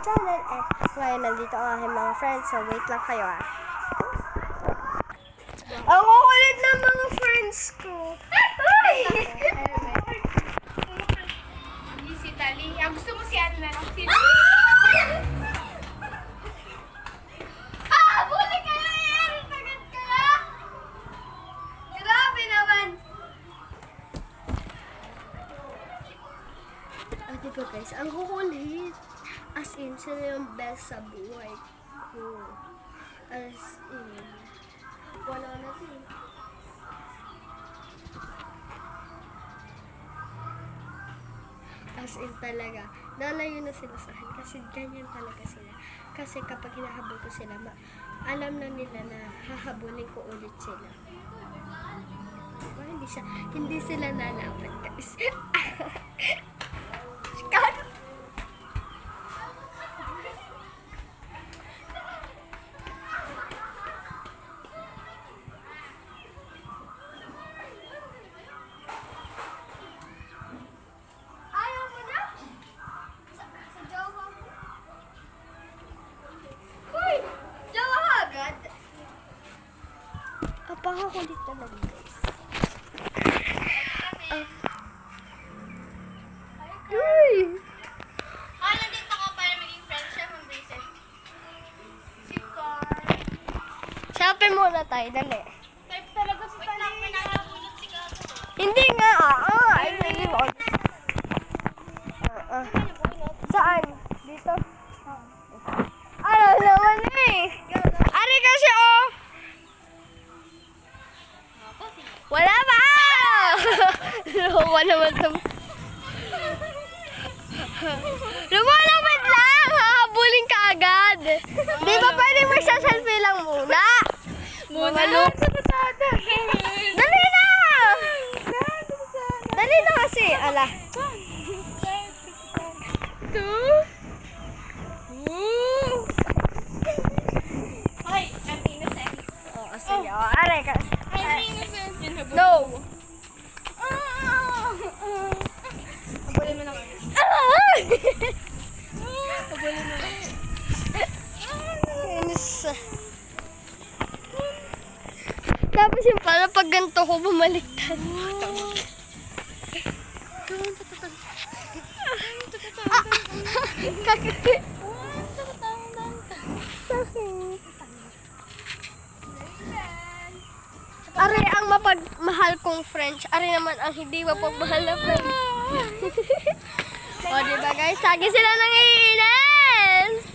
channel and ngayon nandito ang aking mga friends, so wait lang kayo ah. Ang kukulit ng mga friends ko. Ay! Hindi si Tali. Gusto mo si Anna lang. Buli kayo! Erin! Tagad kayo! Grabe naman! Diba guys, ang kukulit. As in, sila yung best sa buhay ko. As in, wala na siya. As in talaga, nalayo na sila sa akin kasi ganyan talaga sila. Kasi kapag hinahabol ko sila, alam na nila na hahabulin ko ulit sila. Diba? Hindi sila nalapat guys. Pangkukulit talaga guys. Uy! Nandito ko para maging friends siya ng Vincent. Si Carl. Shopping muna tayo, dali. Type talaga si Tali. Pinakabulot si Gato. Hindi nga ay sige mo. Saan? Dito? Ano naman eh? Ari kasi oh! Wala ba? Luwa naman ito. Lumalapit lang! Hahabulin ka agad! Di ba pwede magsaselfie lang muna? Muna? Dali na! Dali na kasi, ala. 2 Ay, ang innocent. Oo, sige. Aray ka. Ang innocent. No! Habulin mo na kayo. Habulin mo na. Tapos yung pala pag ganito ko bumaliktad. Kakakit. Ari ang mapagmahal kong French. Ari naman ang hindi mapagmahal na French. O diba guys, lagi sila nang iinis.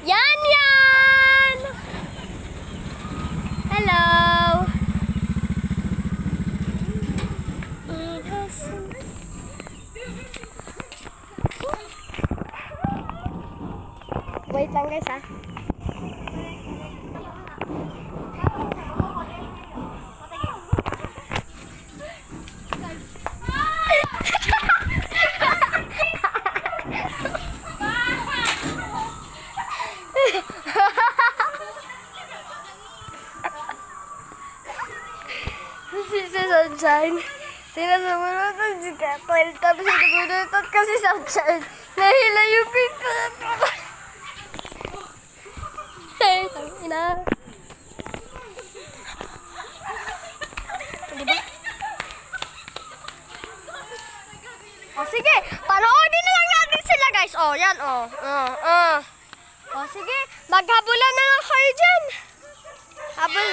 Yan yan! Hello! Wait lang guys ha. Si Sunshine. Sinasamunod si Kapal. Tapos sinubunutot kasi Sunshine. Nahila yung pito. Hey, tangina. Diba? O sige, panoodin na lang natin sila guys. O, yan o. O sige, maghabulan na lang kayo dyan. Habol.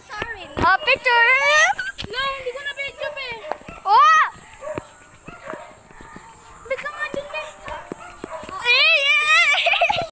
Sorry. Picture!